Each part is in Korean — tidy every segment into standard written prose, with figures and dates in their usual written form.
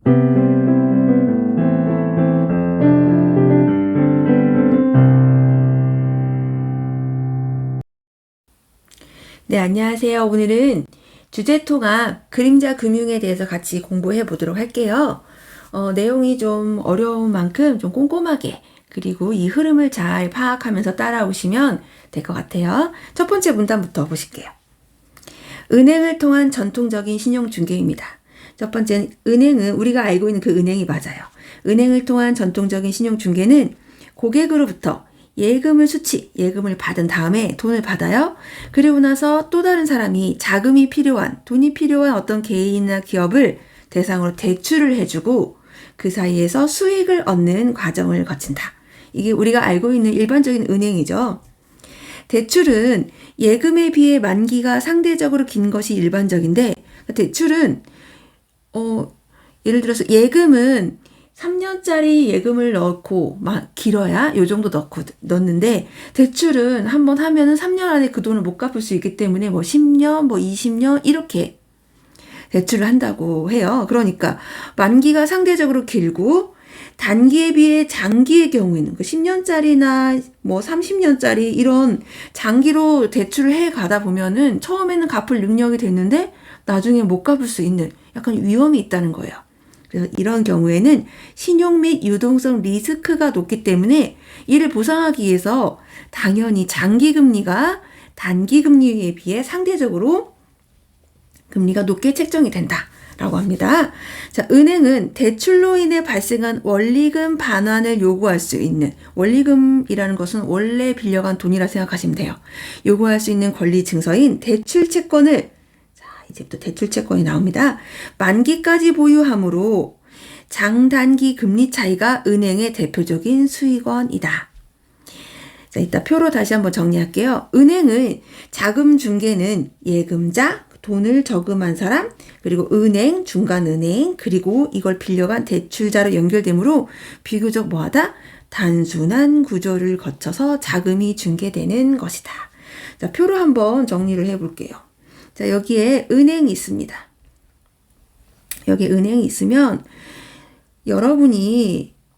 네, 안녕하세요. 오늘은 주제통합 그림자 금융에 대해서 같이 공부해 보도록 할게요. 내용이 좀 어려운 만큼 좀 꼼꼼하게 그리고 이 흐름을 잘 파악하면서 따라오시면 될 것 같아요. 첫 번째 문단부터 보실게요. 은행을 통한 전통적인 신용중개입니다. 첫 번째는 은행은 우리가 알고 있는 그 은행이 맞아요. 은행을 통한 전통적인 신용중개는 고객으로부터 예금을 받은 다음에 돈을 받아요. 그리고 나서 또 다른 사람이 돈이 필요한 어떤 개인이나 기업을 대상으로 대출을 해주고 그 사이에서 수익을 얻는 과정을 거친다. 이게 우리가 알고 있는 일반적인 은행이죠. 대출은 예금에 비해 만기가 상대적으로 긴 것이 일반적인데, 대출은 예를 들어서 예금은 3년짜리 예금을 넣고 막 길어야 요 정도 넣는데, 대출은 한번 하면은 3년 안에 그 돈을 못 갚을 수 있기 때문에 뭐 10년, 뭐 20년 이렇게 대출을 한다고 해요. 그러니까 만기가 상대적으로 길고 단기에 비해 장기의 경우에는 10년짜리나 뭐 30년짜리 이런 장기로 대출을 해 가다 보면은 처음에는 갚을 능력이 됐는데 나중에 못 갚을 수 있는 약간 위험이 있다는 거예요. 그래서 이런 경우에는 신용 및 유동성 리스크가 높기 때문에 이를 보상하기 위해서 당연히 장기 금리가 단기 금리에 비해 상대적으로 금리가 높게 책정이 된다라고 합니다. 자, 은행은 대출로 인해 발생한 원리금 반환을 요구할 수 있는, 원리금이라는 것은 원래 빌려간 돈이라 생각하시면 돼요. 요구할 수 있는 권리 증서인 대출 채권을, 자, 이제부터 대출 채권이 나옵니다. 만기까지 보유하므로 장단기 금리 차이가 은행의 대표적인 수익원이다. 자, 이따 표로 다시 한번 정리할게요. 은행의 자금 중개는 예금자, 돈을 저금한 사람, 그리고 은행, 중간은행, 그리고 이걸 빌려간 대출자로 연결되므로 비교적 뭐하다? 단순한 구조를 거쳐서 자금이 중개되는 것이다. 자, 표로 한번 정리를 해볼게요. 자, 여기에 은행이 있습니다. 여기 은행이 있으면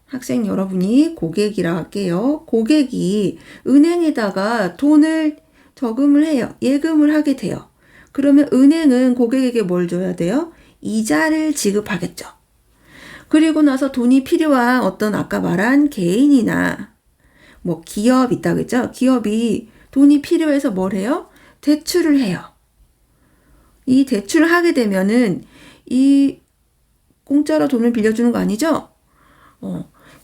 학생 여러분이 고객이라 할게요. 고객이 은행에다가 돈을 저금을 해요. 예금을 하게 돼요. 그러면 은행은 고객에게 뭘 줘야 돼요? 이자를 지급하겠죠. 그리고 나서 돈이 필요한 어떤 아까 말한 개인이나 뭐 기업 있다고 했죠? 기업이 돈이 필요해서 뭘 해요? 대출을 해요. 이 대출을 하게 되면은 이 공짜로 돈을 빌려주는 거 아니죠?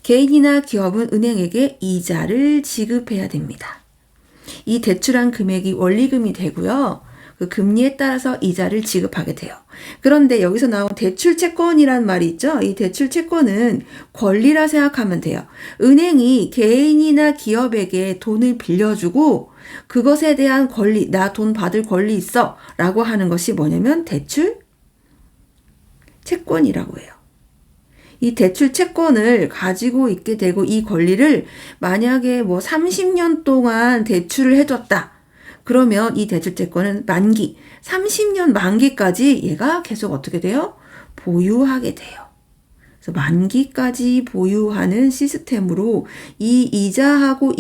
개인이나 기업은 은행에게 이자를 지급해야 됩니다. 이 대출한 금액이 원리금이 되고요. 그 금리에 따라서 이자를 지급하게 돼요. 그런데 여기서 나온 대출 채권이란 말이 있죠? 이 대출 채권은 권리라 생각하면 돼요. 은행이 개인이나 기업에게 돈을 빌려주고 그것에 대한 권리, 나 돈 받을 권리 있어 라고 하는 것이 뭐냐면 대출 채권이라고 해요. 이 대출 채권을 가지고 있게 되고 이 권리를 만약에 뭐 30년 동안 대출을 해줬다. 그러면 이 대출 채권은 30년 만기까지 얘가 계속 어떻게 돼요? 보유하게 돼요. 그래서 만기까지 보유하는 시스템으로 이 이자하고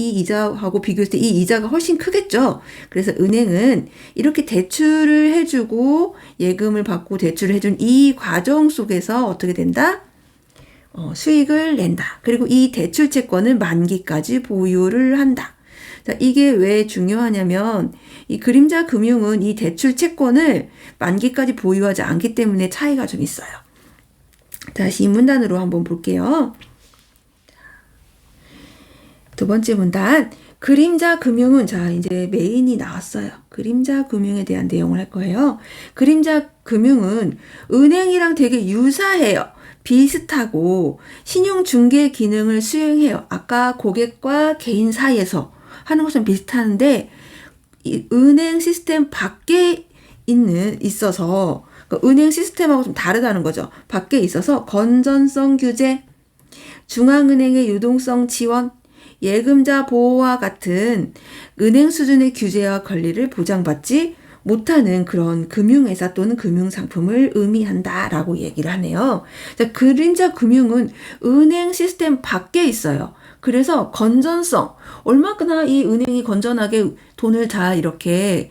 비교했을 때 이 이자가 훨씬 크겠죠. 그래서 은행은 이렇게 대출을 해주고 예금을 받고 대출을 해준 이 과정 속에서 어떻게 된다? 수익을 낸다. 그리고 이 대출 채권은 만기까지 보유를 한다. 자, 이게 왜 중요하냐면 이 그림자 금융은 이 대출 채권을 만기까지 보유하지 않기 때문에 차이가 좀 있어요. 다시 이 문단으로 한번 볼게요. 두 번째 문단. 그림자 금융은, 자, 이제 메인이 나왔어요. 그림자 금융에 대한 내용을 할 거예요. 그림자 금융은 은행이랑 되게 유사해요. 비슷하고 신용 중개 기능을 수행해요. 아까 고객과 개인 사이에서 하는 것은 비슷한데 이 은행 시스템 밖에 있어서 은행 시스템하고 좀 다르다는 거죠. 밖에 있어서 건전성 규제, 중앙은행의 유동성 지원, 예금자 보호와 같은 은행 수준의 규제와 권리를 보장받지 못하는 그런 금융회사 또는 금융상품을 의미한다라고 얘기를 하네요. 자, 그림자 금융은 은행 시스템 밖에 있어요. 그래서 건전성, 얼마나 이 은행이 건전하게 돈을 다 이렇게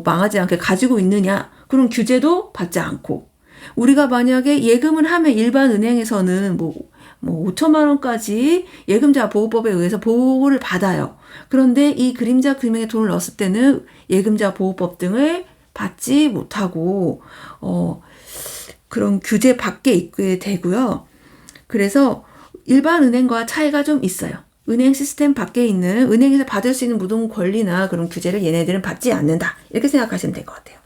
망하지 않게 가지고 있느냐, 그런 규제도 받지 않고, 우리가 만약에 예금을 하면 일반 은행에서는 뭐 5천만 원까지 예금자 보호법에 의해서 보호를 받아요. 그런데 이 그림자 금융에 돈을 넣었을 때는 예금자 보호법 등을 받지 못하고 그런 규제 밖에 있게 되고요. 그래서 일반 은행과 차이가 좀 있어요. 은행 시스템 밖에 있는 은행에서 받을 수 있는 모든 권리나 그런 규제를 얘네들은 받지 않는다. 이렇게 생각하시면 될 것 같아요.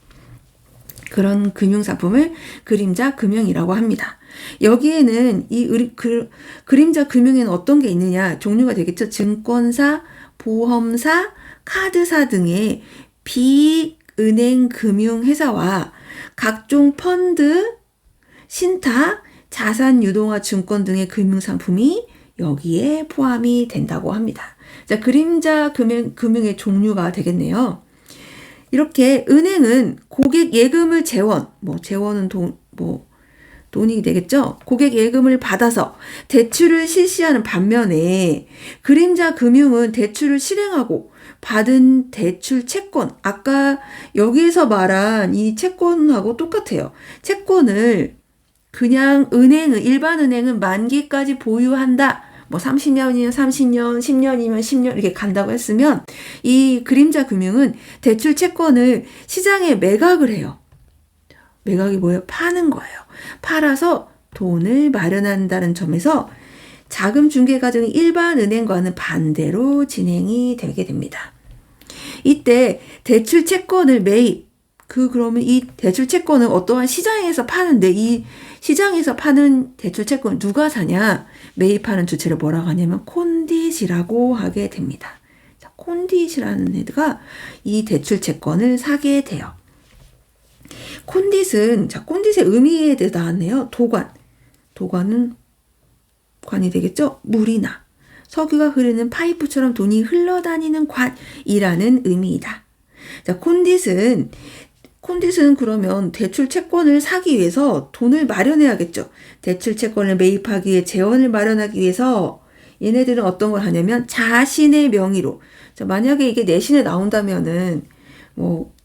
그런 금융상품을 그림자 금융이라고 합니다. 여기에는 이 그림자 금융에는 어떤 게 있느냐? 종류가 되겠죠. 증권사, 보험사, 카드사 등의 비은행 금융회사와 각종 펀드, 신탁, 자산 유동화 증권 등의 금융상품이 여기에 포함이 된다고 합니다. 자, 그림자 금융의 종류가 되겠네요. 이렇게 은행은 고객 예금을 재원은 돈이 되겠죠? 고객 예금을 받아서 대출을 실시하는 반면에 그림자 금융은 대출을 실행하고 받은 대출 채권, 아까 여기에서 말한 이 채권하고 똑같아요. 채권을 그냥 일반 은행은 만기까지 보유한다. 30년이면 30년, 10년이면 10년 이렇게 간다고 했으면 이 그림자 금융은 대출 채권을 시장에 매각을 해요. 매각이 뭐예요? 파는 거예요. 팔아서 돈을 마련한다는 점에서 자금 중개 과정이 일반 은행과는 반대로 진행이 되게 됩니다. 이때 대출 채권을 그러면 이 대출 채권은 어떠한 시장에서 파는데 이 시장에서 파는 대출 채권을 누가 사냐? 매입하는 주체를 뭐라고 하냐면 콘딧이라고 하게 됩니다. 자, 콘딧이라는 애가 이 대출 채권을 사게 돼요. 콘딧의 의미에 대해 나왔네요. 도관은 관이 되겠죠? 물이나 석유가 흐르는 파이프처럼 돈이 흘러다니는 관이라는 의미이다. 자, 콘딧은 그러면 대출 채권을 사기 위해서 돈을 마련해야겠죠. 대출 채권을 매입하기 위해 재원을 마련하기 위해서 얘네들은 어떤 걸 하냐면 자신의 명의로, 자, 만약에 이게 내신에 나온다면은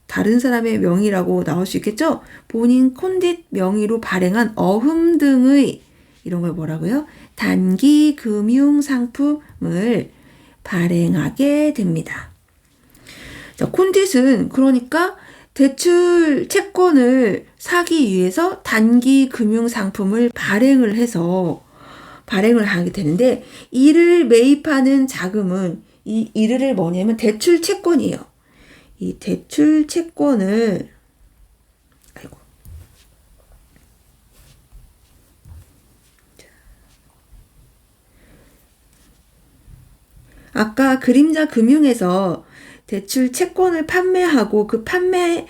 다른 사람의 명의라고 나올 수 있겠죠. 본인 콘딧 명의로 발행한 어흠 등의 이런 걸 뭐라고요? 단기 금융 상품을 발행하게 됩니다. 자, 콘딧은 그러니까 대출 채권을 사기 위해서 단기 금융 상품을 발행을 하게 되는데, 이를 매입하는 자금은 이를 뭐냐면 대출 채권이에요. 이 대출 채권을 아까 그림자 금융에서 대출 채권을 판매하고 그 판매한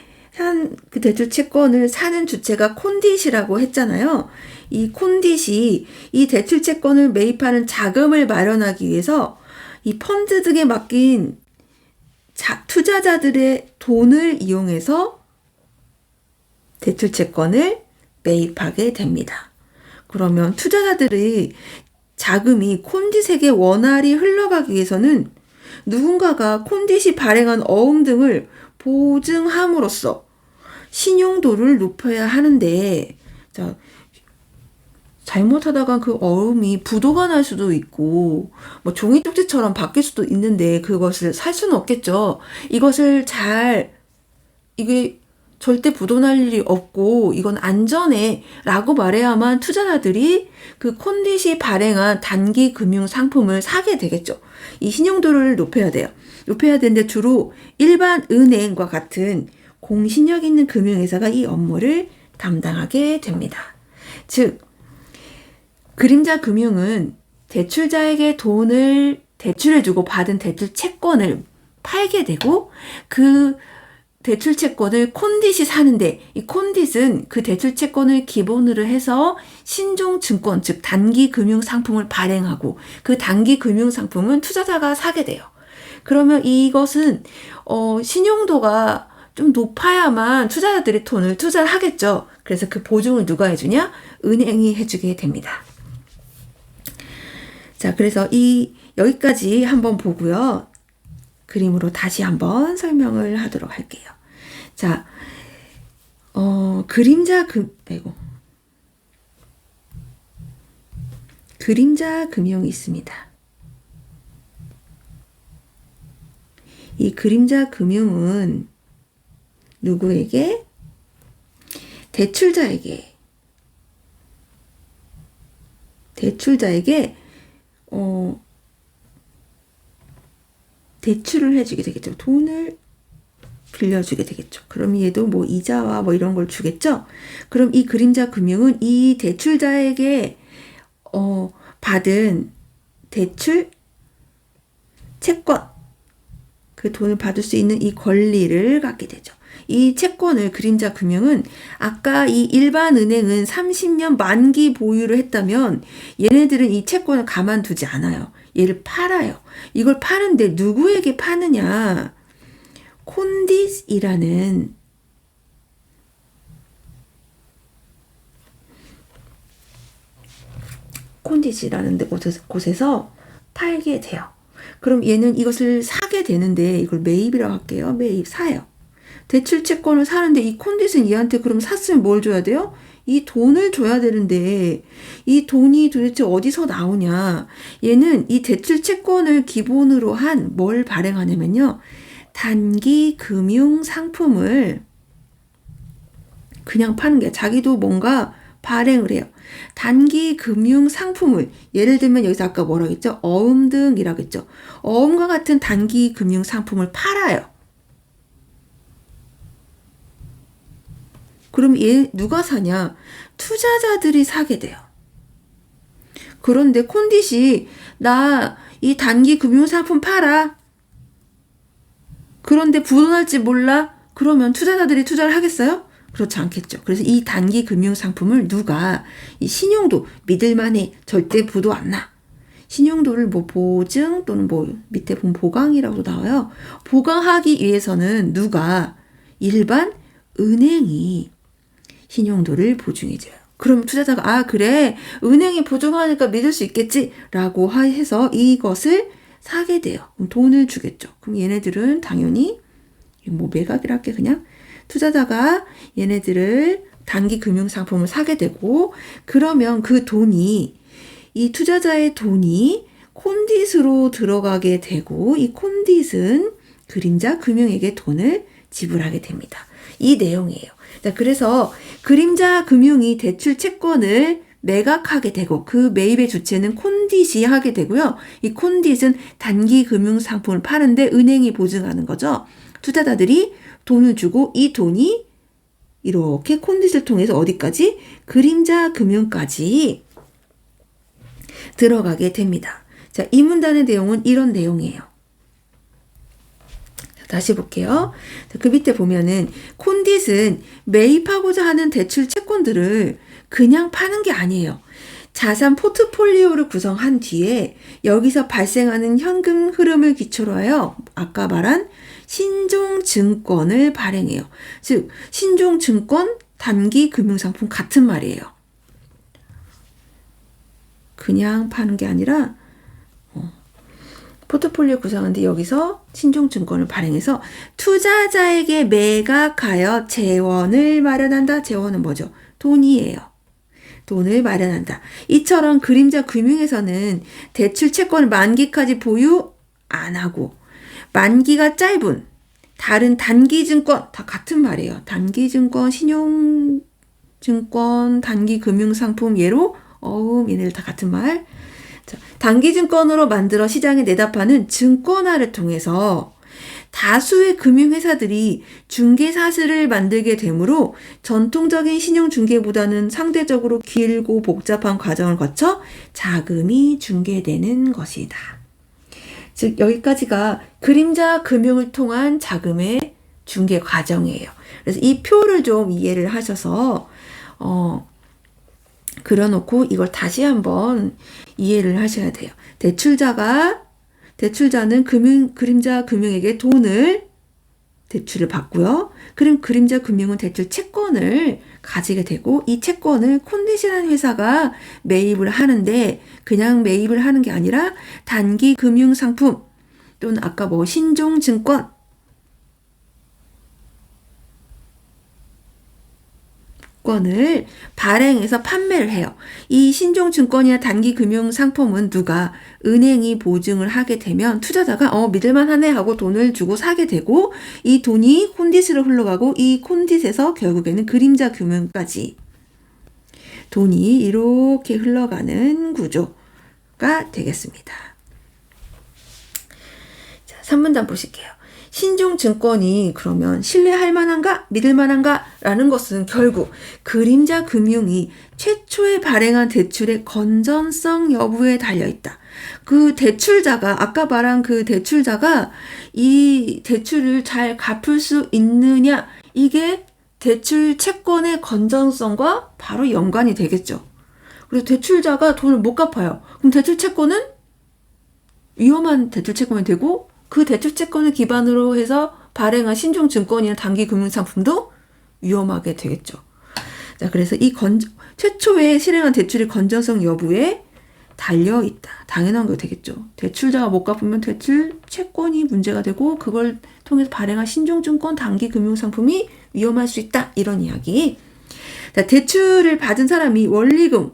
그 대출 채권을 사는 주체가 콘딧이라고 했잖아요. 이 콘딧이 이 대출 채권을 매입하는 자금을 마련하기 위해서 이 펀드 등에 맡긴 투자자들의 돈을 이용해서 대출 채권을 매입하게 됩니다. 그러면 투자자들의 자금이 콘딧에게 원활히 흘러가기 위해서는 누군가가 콘딧이 발행한 어음 등을 보증함으로써 신용도를 높여야 하는데, 자, 잘못하다가 그 어음이 부도가 날 수도 있고 종이 쪽지처럼 바뀔 수도 있는데 그것을 살 수는 없겠죠. 이게 절대 부도 날 일이 없고 이건 안전해 라고 말해야만 투자자들이 그 콘딧이 발행한 단기 금융 상품을 사게 되겠죠. 이 신용도를 높여야 돼요. 높여야 되는데 주로 일반 은행과 같은 공신력 있는 금융회사가 이 업무를 담당하게 됩니다. 즉, 그림자 금융은 대출자에게 돈을 대출해주고 받은 대출 채권을 팔게 되고, 그 대출 채권을 콘딧이 사는데, 이 콘딧은 그 대출 채권을 기본으로 해서 신종증권, 즉 단기 금융 상품을 발행하고 그 단기 금융 상품은 투자자가 사게 돼요. 그러면 이것은 신용도가 좀 높아야만 투자자들이 돈을 투자를 하겠죠. 그래서 그 보증을 누가 해주냐? 은행이 해주게 됩니다. 자, 그래서 여기까지 한번 보고요. 그림으로 다시 한번 설명을 하도록 할게요. 자, 그림자 금융이 있습니다. 이 그림자 금융은 누구에게? 대출자에게 대출을 해주게 되겠죠. 돈을 빌려주게 되겠죠. 그럼 얘도 뭐 이자와 뭐 이런 걸 주겠죠. 그럼 이 그림자 금융은 이 대출자에게 받은 대출 채권, 그 돈을 받을 수 있는 이 권리를 갖게 되죠. 이 채권을 그림자 금융은 아까 이 일반 은행은 30년 만기 보유를 했다면 얘네들은 이 채권을 가만두지 않아요. 얘를 팔아요. 이걸 파는데 누구에게 파느냐? 콘디스이라는 곳에서 팔게 돼요. 그럼 얘는 이것을 사게 되는데 이걸 매입이라고 할게요. 매입, 사요. 대출 채권을 사는데 이 콘디스는 얘한테 그럼 샀으면 뭘 줘야 돼요? 이 돈을 줘야 되는데 이 돈이 도대체 어디서 나오냐? 얘는 이 대출 채권을 기본으로 한 뭘 발행하냐면요. 단기 금융 상품을 그냥 파는 게 자기도 뭔가 발행을 해요. 단기 금융 상품을 예를 들면 여기서 아까 뭐라고 했죠? 어음 등이라고 했죠. 어음과 같은 단기 금융 상품을 팔아요. 그럼 얘 누가 사냐? 투자자들이 사게 돼요. 그런데 콘디시 나 이 단기 금융 상품 팔아. 그런데 부도날지 몰라? 그러면 투자자들이 투자를 하겠어요? 그렇지 않겠죠. 그래서 이 단기 금융 상품을 누가 이 신용도 믿을만해 절대 부도 안 나. 신용도를 뭐 보증 또는 뭐 밑에 보면 보강이라고도 나와요. 보강하기 위해서는 누가 일반 은행이 신용도를 보증해줘요. 그럼 투자자가 그래 은행이 보증하니까 믿을 수 있겠지 라고 해서 이것을 사게 돼요. 그럼 돈을 주겠죠. 그럼 얘네들은 당연히 뭐 매각이라 할게 그냥 투자자가 얘네들을 단기 금융 상품을 사게 되고 그러면 그 돈이 이 투자자의 돈이 콘디스로 들어가게 되고 이 콘디스는 그림자 금융에게 돈을 지불하게 됩니다. 이 내용이에요. 자, 그래서 그림자 금융이 대출 채권을 매각하게 되고 그 매입의 주체는 콘디시 하게 되고요. 이 콘디스는 단기 금융 상품을 파는데 은행이 보증하는 거죠. 투자자들이 돈을 주고 이 돈이 이렇게 콘디스를 통해서 어디까지? 그림자 금융까지 들어가게 됩니다. 자, 이 문단의 내용은 이런 내용이에요. 다시 볼게요. 그 밑에 보면은 콘디스는 매입하고자 하는 대출 채권들을 그냥 파는 게 아니에요. 자산 포트폴리오를 구성한 뒤에 여기서 발생하는 현금 흐름을 기초로 하여 아까 말한 신종증권을 발행해요. 즉 신종증권 단기 금융상품 같은 말이에요. 그냥 파는 게 아니라 포트폴리오 구성하는데 여기서 신종증권을 발행해서 투자자에게 매각하여 재원을 마련한다. 재원은 뭐죠? 돈이에요. 돈을 마련한다. 이처럼 그림자 금융에서는 대출 채권을 만기까지 보유 안 하고 만기가 짧은 다른 단기증권 다 같은 말이에요. 단기증권, 신용증권, 단기금융상품 예로 얘네들 다 같은 말. 단기증권으로 만들어 시장에 내다 파는 증권화를 통해서 다수의 금융회사들이 중개사슬을 만들게 되므로 전통적인 신용중개보다는 상대적으로 길고 복잡한 과정을 거쳐 자금이 중개되는 것이다. 즉 여기까지가 그림자 금융을 통한 자금의 중개 과정이에요. 그래서 이 표를 좀 이해를 하셔서 그려놓고 이걸 다시 한번 이해를 하셔야 돼요. 대출자는 그림자 금융에게 돈을 대출을 받고요. 그럼 그림자 금융은 대출 채권을 가지게 되고 이 채권을 콘디시라는 회사가 매입을 하는데 그냥 매입을 하는 게 아니라 단기 금융 상품 또는 아까 뭐 신종증권 을 발행해서 판매를 해요. 이 신종증권이나 단기금융상품은 누가 은행이 보증을 하게 되면 투자자가 믿을만하네 하고 돈을 주고 사게 되고 이 돈이 콘디스로 흘러가고 이 콘디스에서 결국에는 그림자 금융까지 돈이 이렇게 흘러가는 구조가 되겠습니다. 자, 3문단 보실게요. 신종증권이 그러면 신뢰할 만한가? 믿을 만한가? 라는 것은 결국 그림자 금융이 최초에 발행한 대출의 건전성 여부에 달려있다. 그 대출자가 아까 말한 그 대출자가 이 대출을 잘 갚을 수 있느냐 이게 대출 채권의 건전성과 바로 연관이 되겠죠. 그래서 대출자가 돈을 못 갚아요. 그럼 대출 채권은 위험한 대출 채권이 되고 그 대출 채권을 기반으로 해서 발행한 신종증권이나 단기금융상품도 위험하게 되겠죠. 자, 그래서 이 최초에 실행한 대출의 건전성 여부에 달려 있다. 당연한 거 되겠죠. 대출자가 못 갚으면 대출 채권이 문제가 되고 그걸 통해서 발행한 신종증권 단기금융상품이 위험할 수 있다. 이런 이야기. 자, 대출을 받은 사람이 원리금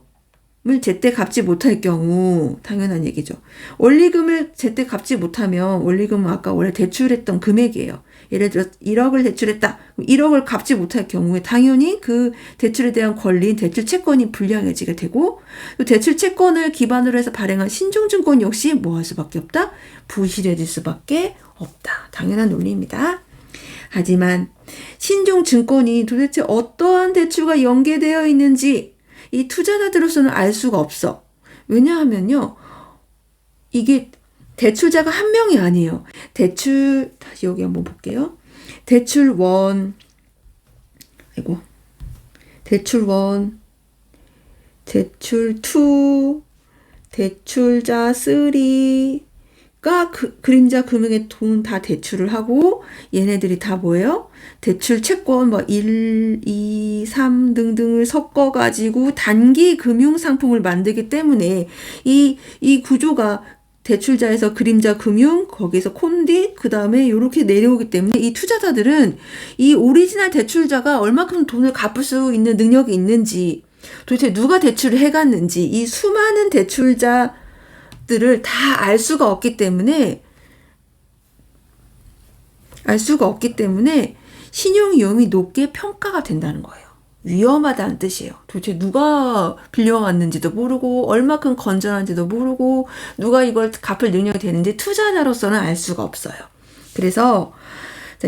을 제때 갚지 못할 경우 당연한 얘기죠. 원리금을 제때 갚지 못하면 원리금은 아까 원래 대출했던 금액이에요. 예를 들어 1억을 대출했다. 1억을 갚지 못할 경우에 당연히 그 대출에 대한 권리인 대출 채권이 불량해지게 되고 또 대출 채권을 기반으로 해서 발행한 신종증권 역시 뭐 할 수밖에 없다? 부실해질 수밖에 없다. 당연한 논리입니다. 하지만 신종증권이 도대체 어떠한 대출과 연계되어 있는지 이 투자자들로서는 알 수가 없어. 왜냐하면요. 이게 대출자가 한 명이 아니에요. 다시 여기 한번 볼게요. 대출 1, 대출 1, 대출 2, 대출자 3가 그림자 금융의 돈 다 대출을 하고 얘네들이 다 뭐예요? 대출 채권 1, 2, 3 등등을 섞어가지고 단기 금융 상품을 만들기 때문에 이 구조가 대출자에서 그림자 금융, 거기서 콘디, 그 다음에 이렇게 내려오기 때문에 이 투자자들은 이 오리지널 대출자가 얼마큼 돈을 갚을 수 있는 능력이 있는지 도대체 누가 대출을 해갔는지 이 수많은 대출자들을 다 알 수가 없기 때문에 신용 위험이 높게 평가가 된다는 거예요. 위험하다는 뜻이에요. 도대체 누가 빌려왔는지도 모르고 얼마큼 건전한지도 모르고 누가 이걸 갚을 능력이 되는지 투자자로서는 알 수가 없어요. 그래서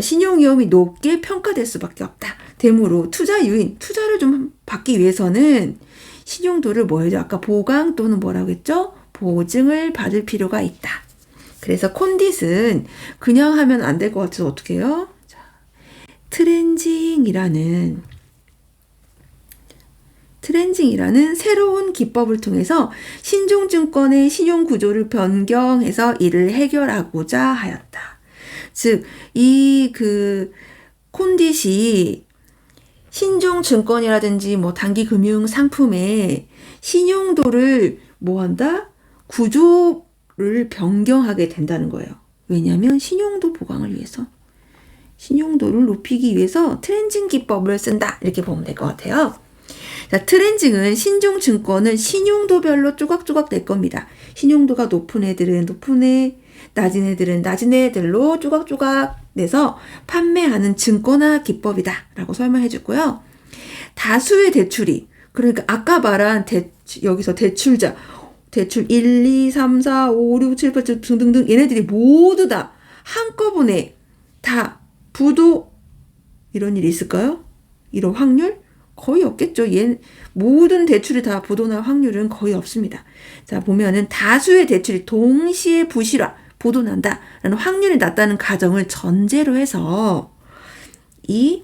신용 위험이 높게 평가될 수밖에 없다. 되므로 투자를 좀 받기 위해서는 신용도를 아까 보강 또는 뭐라고 했죠? 보증을 받을 필요가 있다. 그래서 콘딧은 그냥 하면 안 될 것 같아서 어떻게 해요? 트렌징이라는 새로운 기법을 통해서 신종증권의 신용구조를 변경해서 이를 해결하고자 하였다. 즉, 콘딧이 신종증권이라든지 단기금융상품의 신용도를 구조를 변경하게 된다는 거예요. 왜냐하면 신용도 보강을 위해서. 신용도를 높이기 위해서 트렌징 기법을 쓴다. 이렇게 보면 될 것 같아요. 자, 트렌징은 신종증권을 신용도별로 조각조각 낼 겁니다. 신용도가 높은 애들은 높은 애, 낮은 애들은 낮은 애들로 조각조각 내서 판매하는 증권화 기법이다. 라고 설명해 주고요. 다수의 대출이, 그러니까 아까 말한 여기서 대출자, 대출 1, 2, 3, 4, 5, 6, 7, 8 등등등 얘네들이 모두 다 한꺼번에 다 부도 이런 일이 있을까요? 이런 확률? 거의 없겠죠. 모든 대출이 다 부도날 확률은 거의 없습니다. 자, 보면은 다수의 대출이 동시에 부도난다라는 확률이 낮다는 가정을 전제로 해서 이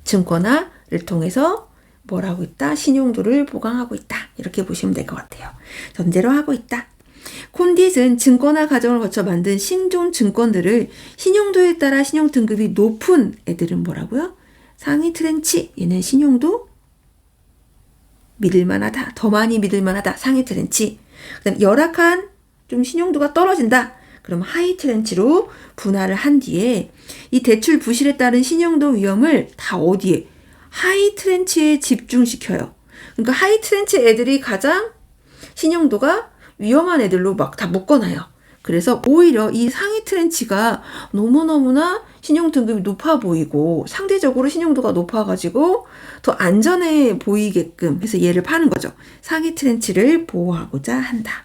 증권화를 통해서 뭐라고 있다? 신용도를 보강하고 있다. 이렇게 보시면 될 것 같아요. 전제로 하고 있다. 콘딧은 증권화 과정을 거쳐 만든 신종 증권들을 신용도에 따라 신용 등급이 높은 애들은 뭐라고요? 상위 트렌치. 얘는 신용도 믿을만하다. 더 많이 믿을만하다. 상위 트렌치. 그다음 열악한 좀 신용도가 떨어진다. 그럼 하이 트렌치로 분할을 한 뒤에 이 대출 부실에 따른 신용도 위험을 다 어디에? 하이 트렌치에 집중시켜요. 그러니까 하이 트렌치 애들이 가장 신용도가 위험한 애들로 막 다 묶어놔요. 그래서 오히려 이 상위 트렌치가 너무너무나 신용 등급이 높아 보이고 상대적으로 신용도가 높아가지고 더 안전해 보이게끔 해서 얘를 파는 거죠. 상위 트렌치를 보호하고자 한다.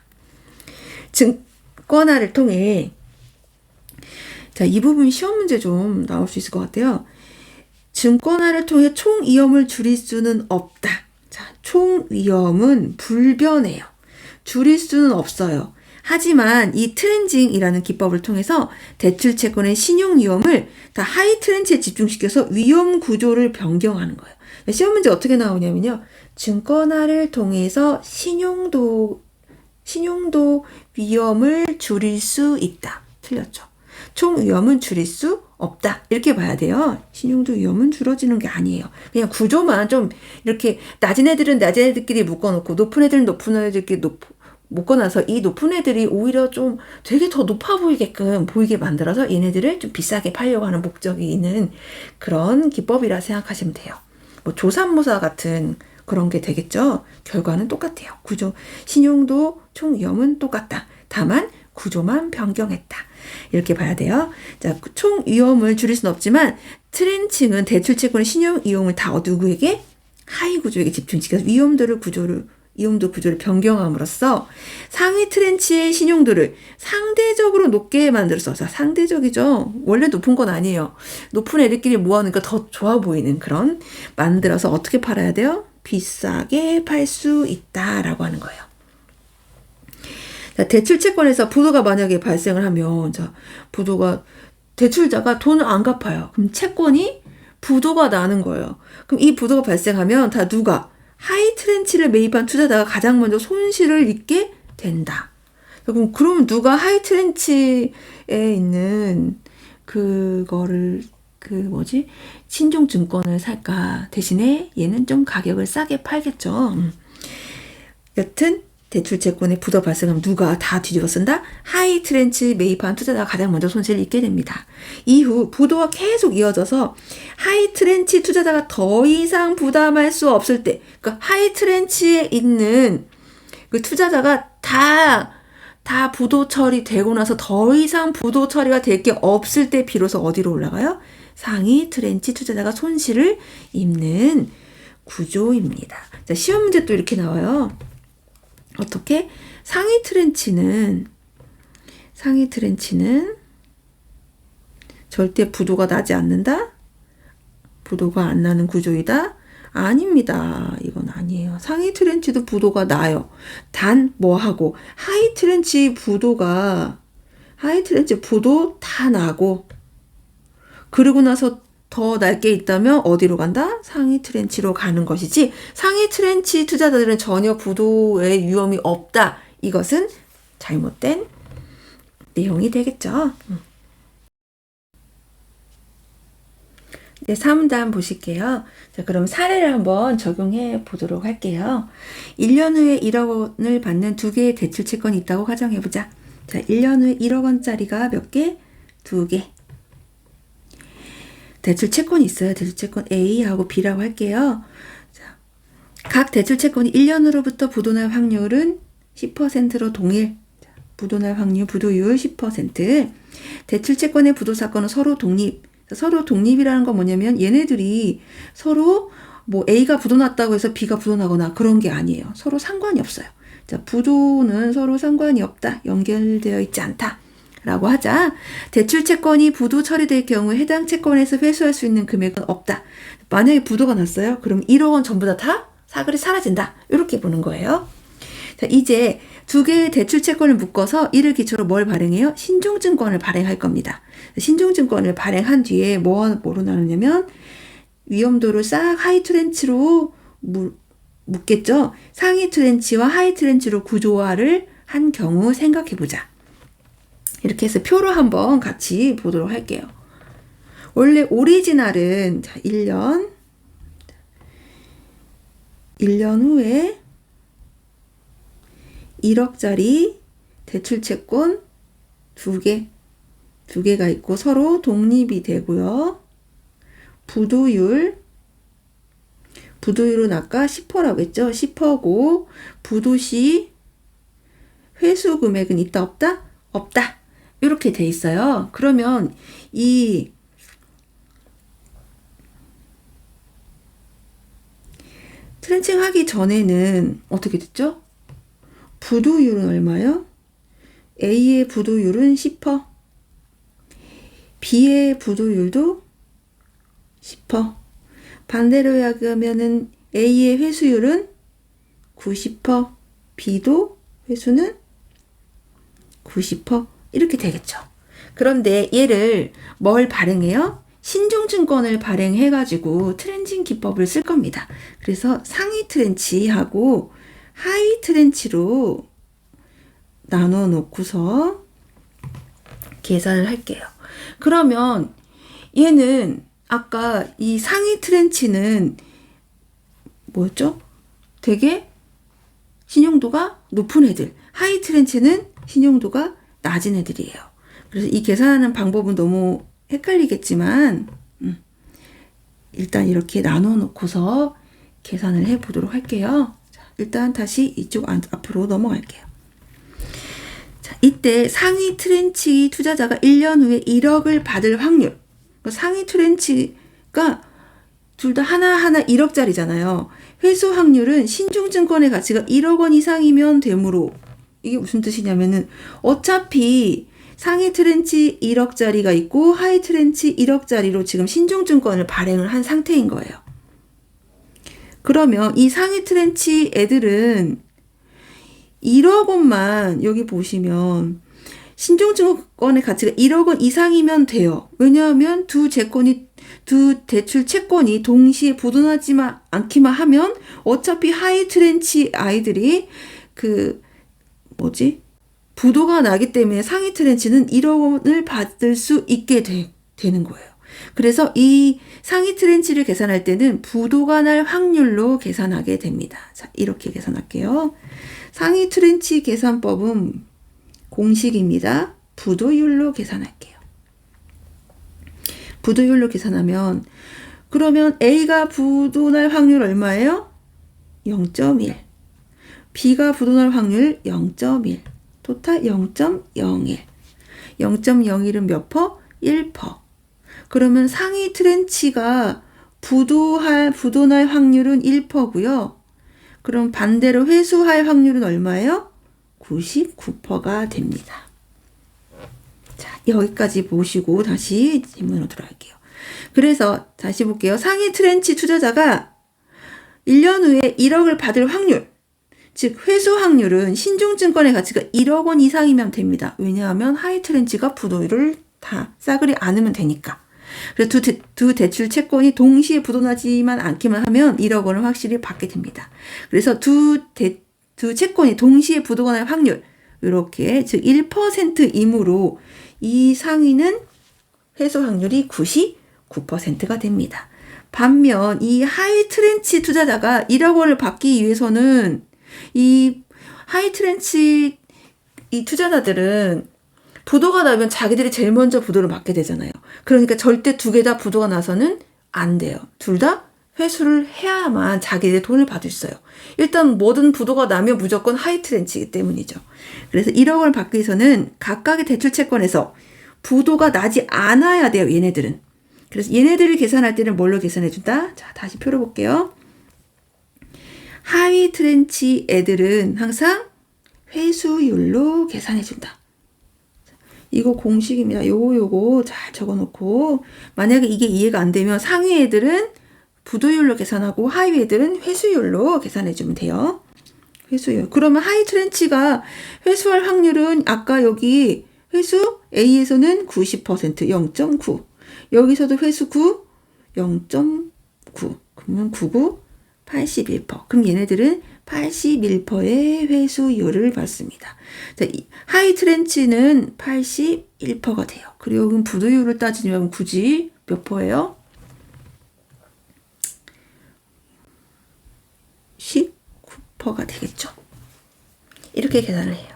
증권화를 통해 자, 이 부분 시험 문제 좀 나올 수 있을 것 같아요. 증권화를 통해 총 위험을 줄일 수는 없다. 자, 총 위험은 불변해요. 줄일 수는 없어요. 하지만 이 트렌징이라는 기법을 통해서 대출 채권의 신용 위험을 다 하이 트렌치에 집중시켜서 위험 구조를 변경하는 거예요. 시험 문제 어떻게 나오냐면요. 증권화를 통해서 신용도 위험을 줄일 수 있다. 틀렸죠. 총 위험은 줄일 수 없다. 이렇게 봐야 돼요. 신용도 위험은 줄어지는 게 아니에요. 그냥 구조만 좀 이렇게 낮은 애들은 낮은 애들끼리 묶어놓고 높은 애들은 높은 애들끼리 묶어놔서 이 높은 애들이 오히려 좀 되게 더 높아 보이게끔 보이게 만들어서 얘네들을 좀 비싸게 팔려고 하는 목적이 있는 그런 기법이라 생각하시면 돼요. 뭐 조삼모사 같은 그런 게 되겠죠. 결과는 똑같아요. 구조, 신용도 총 위험은 똑같다. 다만 구조만 변경했다. 이렇게 봐야 돼요. 자, 총 위험을 줄일 수는 없지만 트렌칭은 대출 채권의 신용 위험을 다 누구에게? 하위 구조에게 집중시켜서 위험도 구조를 변경함으로써 상위 트렌치의 신용도를 상대적으로 높게 만들어서 상대적이죠. 원래 높은 건 아니에요. 높은 애들끼리 모아놓으니까 더 좋아 보이는 그런 만들어서 어떻게 팔아야 돼요? 비싸게 팔 수 있다라고 하는 거예요. 자, 대출 채권에서 부도가 만약에 발생을 하면 대출자가 돈을 안 갚아요. 그럼 채권이 부도가 나는 거예요. 그럼 이 부도가 발생하면 다 누가? 하이 트렌치를 매입한 투자자가 가장 먼저 손실을 입게 된다. 그럼 누가 하이 트렌치에 있는 신종 증권을 살까? 대신에 얘는 좀 가격을 싸게 팔겠죠. 여튼 대출 채권의 부도 발생하면 누가 다 뒤집어 쓴다? 하이 트렌치 매입한 투자자가 가장 먼저 손실을 입게 됩니다. 이후 부도가 계속 이어져서 하이 트렌치 투자자가 더 이상 부담할 수 없을 때, 그러니까 하이 트렌치에 있는 그 투자자가 다 부도 처리되고 나서 더 이상 부도 처리가 될 게 없을 때 비로소 어디로 올라가요? 상위 트렌치 투자자가 손실을 입는 구조입니다. 자, 시험 문제 또 이렇게 나와요. 어떻게? 상위 트렌치는 절대 부도가 나지 않는다? 부도가 안 나는 구조이다? 아닙니다. 이건 아니에요. 상위 트렌치도 부도가 나요. 단 뭐하고 하이 트렌치 부도 다 나고 그러고 나서 더 낮게 있다면 어디로 간다? 상위 트렌치로 가는 것이지 상위 트렌치 투자자들은 전혀 부도의 위험이 없다. 이것은 잘못된 내용이 되겠죠. 네, 3단 보실게요. 자, 그럼 사례를 한번 적용해 보도록 할게요. 1년 후에 1억 원을 받는 두 개의 대출 채권이 있다고 가정해보자. 자, 1년 후에 1억 원짜리가 몇 개? 2개. 대출 채권이 있어요. 대출 채권 A하고 B라고 할게요. 자, 각 대출 채권이 1년으로부터 부도날 확률은 10%로 동일. 자, 부도날 확률, 부도율 10%. 대출 채권의 부도 사건은 서로 독립. 서로 독립이라는 건 뭐냐면 얘네들이 서로 뭐 A가 부도 났다고 해서 B가 부도 나거나 그런 게 아니에요. 서로 상관이 없어요. 자, 부도는 서로 상관이 없다. 연결되어 있지 않다. 라고 하자. 대출 채권이 부도 처리될 경우 해당 채권에서 회수할 수 있는 금액은 없다. 만약에 부도가 났어요. 그럼 1억 원 전부 다 사글이 사라진다. 이렇게 보는 거예요. 자, 이제 두 개의 대출 채권을 묶어서 이를 기초로 뭘 발행해요? 신종증권을 발행할 겁니다. 신종증권을 발행한 뒤에 뭐로 나누냐면 위험도를 싹 하이 트렌치로 묶겠죠. 상위 트렌치와 하이 트렌치로 구조화를 한 경우 생각해 보자. 이렇게 해서 표로 한번 같이 보도록 할게요. 원래 오리지널은 1년 후에 1억짜리 대출채권 두 개가 있고 서로 독립이 되고요. 부도율은 아까 10%라고 했죠. 10%고 부도시 회수 금액은 있다 없다? 없다. 이렇게 돼 있어요. 그러면 이 트렌칭 하기 전에는 어떻게 됐죠? 부도율은 얼마요? A의 부도율은 10%, B의 부도율도 10%. 반대로 이야기하면은 A의 회수율은 90%, B도 회수는 90% 이렇게 되겠죠. 그런데 얘를 뭘 발행해요? 신종증권을 발행해가지고 트렌칭 기법을 쓸 겁니다. 그래서 상위 트렌치하고 하위 트렌치로 나눠 놓고서 계산을 할게요. 그러면 얘는 아까 이 상위 트렌치는 뭐였죠? 되게 신용도가 높은 애들, 하위 트렌치는 신용도가 낮은 애들이에요. 그래서 이 계산하는 방법은 너무 헷갈리겠지만 일단 이렇게 나눠 놓고서 계산을 해 보도록 할게요. 자, 일단 다시 이쪽 앞으로 넘어갈게요. 자, 이때 상위 트렌치 투자자가 1년 후에 1억을 받을 확률. 상위 트렌치가 둘 다 하나하나 1억짜리잖아요. 회수 확률은 신중증권의 가치가 1억 원 이상이면 되므로, 이게 무슨 뜻이냐면은 어차피 상위 트렌치 1억짜리가 있고 하위 트렌치 1억짜리로 지금 신중증권을 발행을 한 상태인 거예요. 그러면 이 상위 트렌치 애들은 1억 원만, 여기 보시면 신중증권의 가치가 1억 원 이상이면 돼요. 왜냐하면 두 대출 채권이 동시에 보존하지만 않기만 하면 어차피 하위 트렌치 아이들이 부도가 나기 때문에 상위 트렌치는 1억 원을 받을 수 있게 되는 거예요. 그래서 이 상위 트렌치를 계산할 때는 부도가 날 확률로 계산하게 됩니다. 자, 이렇게 계산할게요. 상위 트렌치 계산법은 공식입니다. 부도율로 계산할게요. 부도율로 계산하면, 그러면 A가 부도날 확률 얼마예요? 0.1. B가 부도날 확률 0.1. 토탈 0.01. 0.01은 몇 퍼? 1퍼. 그러면 상위 트렌치가 부도날 확률은 1퍼고요. 그럼 반대로 회수할 확률은 얼마예요? 99%가 됩니다. 자, 여기까지 보시고 다시 질문으로 들어갈게요. 그래서 다시 볼게요. 상위 트렌치 투자자가 1년 후에 1억을 받을 확률, 즉 회수 확률은 신중증권의 가치가 1억 원 이상이면 됩니다. 왜냐하면 하위 트렌치가 부도율을 다 싸그리 안으면 되니까. 그래서 두 대출 채권이 동시에 부도나지만 않기만 하면 1억 원을 확실히 받게 됩니다. 그래서 두 채권이 동시에 부도가 날 확률, 이렇게 즉 1%이므로 이 상위는 회수 확률이 99%가 됩니다. 반면 이 하위 트렌치 투자자가 1억 원을 받기 위해서는 이 하위 트렌치 이 투자자들은 부도가 나면 자기들이 제일 먼저 부도를 맞게 되잖아요. 그러니까 절대 두 개 다 부도가 나서는 안 돼요. 둘 다 회수를 해야만 자기들 돈을 받을 수 있어요. 일단 모든 부도가 나면 무조건 하위 트렌치이기 때문이죠. 그래서 1억 원을 받기 위해서는 각각의 대출 채권에서 부도가 나지 않아야 돼요. 얘네들은. 그래서 얘네들을 계산할 때는 뭘로 계산해 준다? 자, 다시 표를 볼게요. 하위 트렌치 애들은 항상 회수율로 계산해 준다. 이거 공식입니다. 요거 잘 적어놓고, 만약에 이게 이해가 안 되면 상위 애들은 부도율로 계산하고 하위 애들은 회수율로 계산해주면 돼요. 회수율. 그러면 하위 트렌치가 회수할 확률은 아까 여기 회수 A에서는 90%, 0.9. 여기서도 회수 9, 0.9. 그러면 99, 81%. 그럼 얘네들은 81%의 회수율을 받습니다. 자, 하이 트렌치는 81%가 돼요. 그리고 여기 부도율을 따지면 굳이 몇 %예요? 19%가 되겠죠. 이렇게 계산을 해요.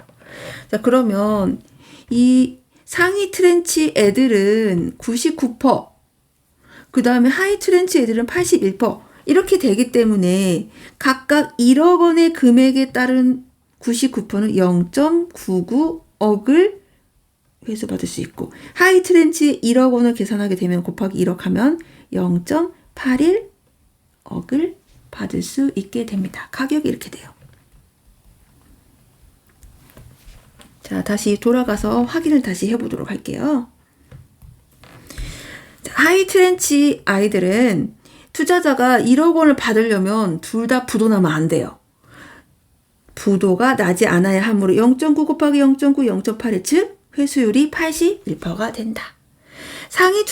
자, 그러면 이 상위 트렌치 애들은 99%, 그 다음에 하이 트렌치 애들은 81%, 이렇게 되기 때문에 각각 1억 원의 금액에 따른 99%는 0.99억을 회수받을 수 있고, 하이 트렌치 1억 원을 계산하게 되면 곱하기 1억 하면 0.81억을 받을 수 있게 됩니다. 가격이 이렇게 돼요. 자, 다시 돌아가서 확인을 다시 해보도록 할게요. 자, 하이 트렌치 아이들은 투자자가 1억 원을 받으려면 둘 다 부도 나면 안 돼요. 부도가 나지 않아야 하므로 0.9 곱하기 0.9, 0.81, 즉 회수율이 81%가 된다. 상위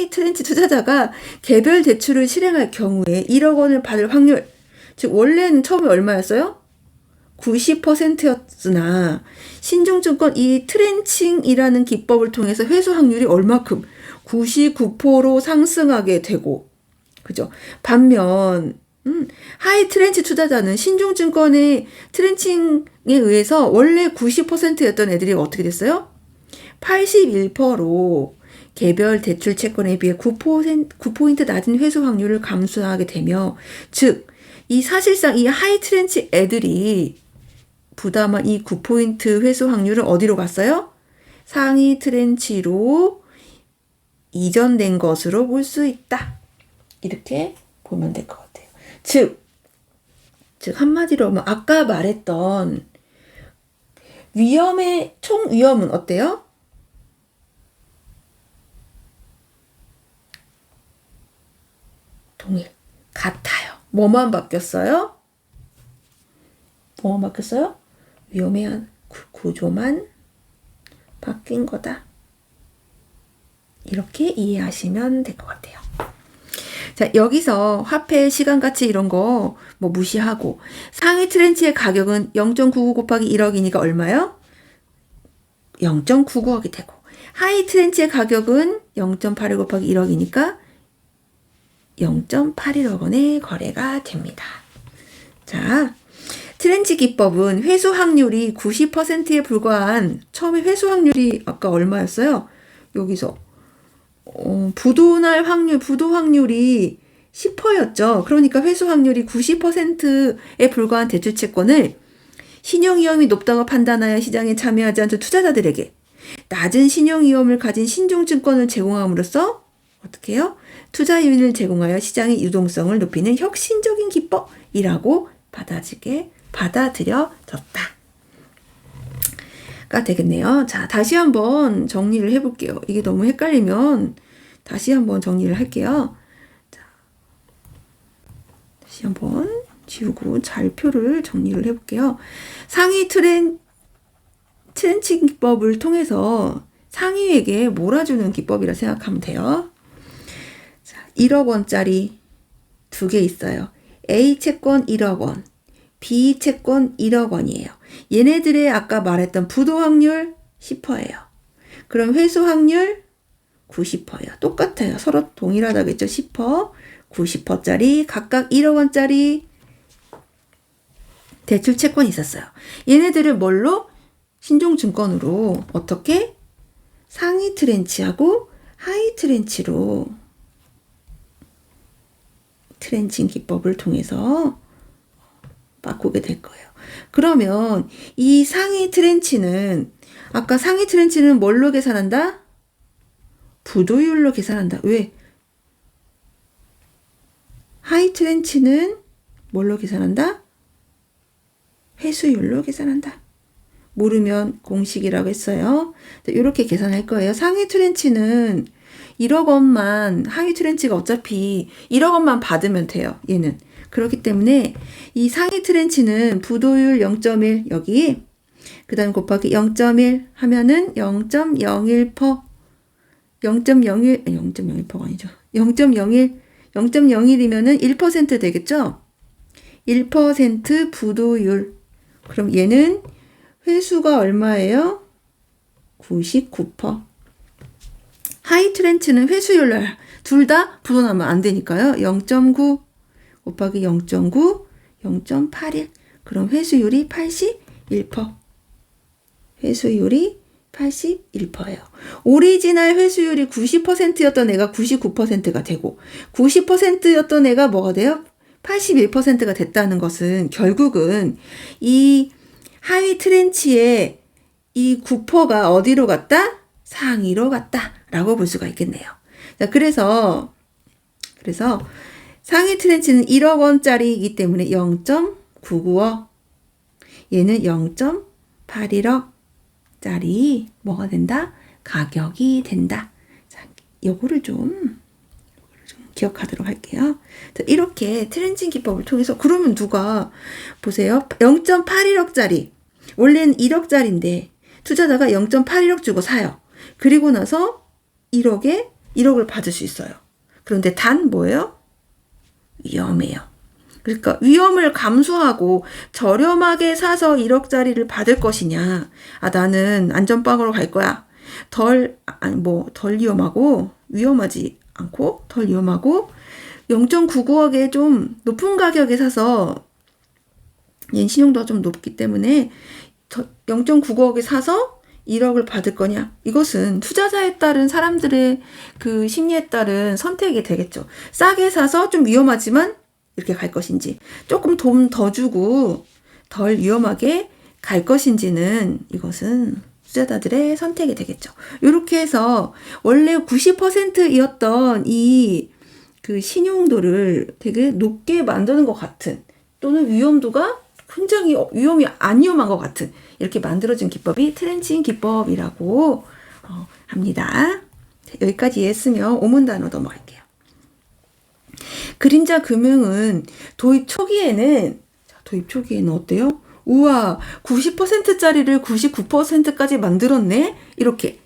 트렌치 투자자가 개별 대출을 실행할 경우에 1억 원을 받을 확률, 즉 원래는 처음에 얼마였어요? 90%였으나 신중증권 이 트렌칭이라는 기법을 통해서 회수 확률이 얼마큼 99%로 상승하게 되고, 그죠? 반면 하이 트렌치 투자자는 신중증권의 트렌칭에 의해서 원래 90%였던 애들이 어떻게 됐어요? 81%로 개별 대출 채권에 비해 9포인트 낮은 회수 확률을 감수하게 되며, 즉 이 사실상 이 하이 트렌치 애들이 부담한 이 9포인트 회수 확률을 어디로 갔어요? 상위 트렌치로 이전된 것으로 볼 수 있다. 이렇게 보면 될 것 같아요. 즉 한마디로 하면 아까 말했던 위험의 총 위험은 어때요? 동일, 같아요. 뭐만 바뀌었어요? 위험의 구조만 바뀐 거다. 이렇게 이해하시면 될 것 같아요. 자, 여기서 화폐, 시간 가치 이런 거 뭐 무시하고 상위 트렌치의 가격은 0.99 곱하기 1억이니까 얼마요? 0.99억이 되고, 하이 트렌치의 가격은 0.81 곱하기 1억이니까 0.81억 원의 거래가 됩니다. 자, 트렌치 기법은 회수 확률이 90%에 불과한, 처음에 회수 확률이 아까 얼마였어요? 여기서 부도 확률이 10%였죠. 그러니까 회수 확률이 90%에 불과한 대출 채권을 신용 위험이 높다고 판단하여 시장에 참여하지 않는 투자자들에게 낮은 신용 위험을 가진 신중증권을 제공함으로써 어떻게 해요? 투자 요인을 제공하여 시장의 유동성을 높이는 혁신적인 기법이라고 받아들여졌다. 가 되겠네요. 자, 다시 한번 정리를 해볼게요. 이게 너무 헷갈리면 다시 한번 정리를 할게요. 자, 다시 한번 지우고 잘표를 정리를 해볼게요. 상위 트렌칭 기법을 통해서 상위에게 몰아주는 기법이라 생각하면 돼요. 자, 1억 원짜리 두 개 있어요. A 채권 1억 원, B 채권 1억 원이에요. 얘네들의 아까 말했던 부도 확률 10%예요. 그럼 회수 확률 90%예요. 똑같아요. 서로 동일하다겠죠. 10%, 90%짜리 각각 1억 원짜리 대출 채권이 있었어요. 얘네들을 뭘로? 신종증권으로 어떻게? 상위 트렌치하고 하이 트렌치로 트렌칭 기법을 통해서 바꾸게 될 거예요. 그러면 이 상위 트렌치는, 아까 상위 트렌치는 뭘로 계산한다? 부도율로 계산한다. 왜? 하이 트렌치는 뭘로 계산한다? 회수율로 계산한다. 모르면 공식이라고 했어요. 이렇게 계산할 거예요. 상위 트렌치는 1억 원만, 하위 트렌치가 어차피 1억 원만 받으면 돼요. 얘는. 그렇기 때문에 이 상위 트렌치는 부도율 0.1 여기, 그 다음 곱하기 0.1 하면은 0.01%, 0.01%가 아니죠. 0.01이면은 1% 되겠죠? 1% 부도율. 그럼 얘는 회수가 얼마예요? 99%. 하이트렌치는 회수율 둘 다 부도나면 안 되니까요. 0.9 곱하기 0.9, 0.81. 그럼 회수율이 81%. 회수율이 81%예요. 오리지널 회수율이 90%였던 애가 99%가 되고 90%였던 애가 뭐가 돼요? 81%가 됐다는 것은 결국은 이 하위 트렌치의 이 9%가 어디로 갔다? 상위로 갔다 라고 볼 수가 있겠네요. 자, 그래서 상위 트렌치는 1억 원짜리이기 때문에 0.995억, 얘는 0.81억 짜리 뭐가 된다? 가격이 된다. 자, 요거를 좀 기억하도록 할게요. 자, 이렇게 트렌칭 기법을 통해서 그러면 누가 보세요. 0.81억짜리 원래는 1억짜리인데 투자자가 0.81억 주고 사요. 그리고 나서 1억을 받을 수 있어요. 그런데 단 뭐예요? 위험해요. 그러니까 위험을 감수하고 저렴하게 사서 1억짜리를 받을 것이냐. 아, 나는 안전빵으로 갈 거야. 덜 위험하고, 위험하지 않고, 덜 위험하고, 0.99억에 좀 높은 가격에 사서, 얘는 신용도가 좀 높기 때문에 0.99억에 사서 1억을 받을 거냐. 이것은 투자자에 따른 사람들의 그 심리에 따른 선택이 되겠죠. 싸게 사서 좀 위험하지만 이렇게 갈 것인지, 조금 돈 더 주고 덜 위험하게 갈 것인지는 이것은 투자자들의 선택이 되겠죠. 이렇게 해서 원래 90%였던 이 그 신용도를 되게 높게 만드는 것 같은, 또는 위험도가 굉장히 위험이 안 위험한 것 같은 이렇게 만들어진 기법이 트렌칭 기법이라고 합니다. 여기까지 이해했으면 오문 단어 넘어갈게요. 그림자 금융은 도입 초기에는 어때요? 우와, 90%짜리를 99%까지 만들었네? 이렇게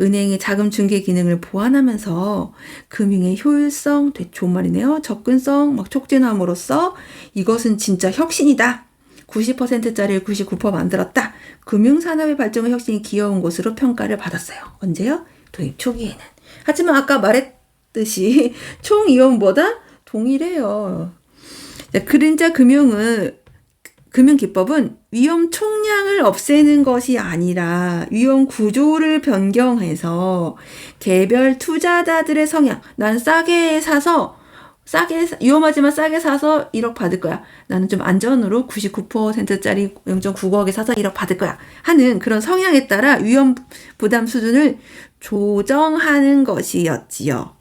은행의 자금 중개 기능을 보완하면서 금융의 효율성, 되게 좋은 말이네요. 접근성 막 촉진함으로써 이것은 진짜 혁신이다. 90%짜리를 99% 만들었다. 금융산업의 발전과 혁신이 기여한 것으로 평가를 받았어요. 언제요? 도입 초기에는. 하지만 아까 말했듯이 총이용보다 동일해요. 그림자 금융기법은 위험 총량을 없애는 것이 아니라 위험 구조를 변경해서 개별 투자자들의 성향, 난 위험하지만 싸게 사서 1억 받을 거야. 나는 좀 안전으로 99%짜리 0.95억에 사서 1억 받을 거야. 하는 그런 성향에 따라 위험 부담 수준을 조정하는 것이었지요.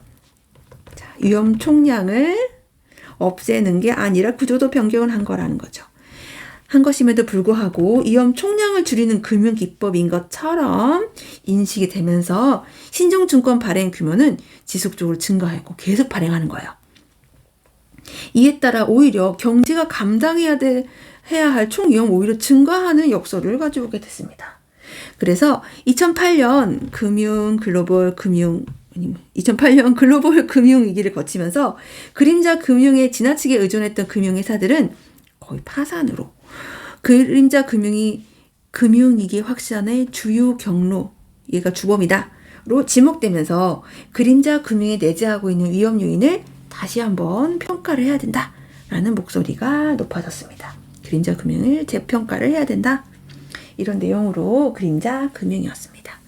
자, 위험 총량을 없애는 게 아니라 구조도 변경을 한 거라는 거죠. 한 것임에도 불구하고 위험 총량을 줄이는 금융기법인 것처럼 인식이 되면서 신종증권 발행 규모는 지속적으로 증가하고 계속 발행하는 거예요. 이에 따라 오히려 경제가 감당해야 할 총위험 오히려 증가하는 역설을 가져오게 됐습니다. 그래서 2008년 글로벌 금융 위기를 거치면서 그림자 금융에 지나치게 의존했던 금융회사들은 거의 파산으로, 그림자 금융위기 확산의 주요 경로, 얘가 주범이다로 지목되면서 그림자 금융에 내재하고 있는 위험 요인을 다시 한번 평가를 해야 된다라는 목소리가 높아졌습니다. 그림자 금융을 재평가를 해야 된다. 이런 내용으로 그림자 금융이었습니다.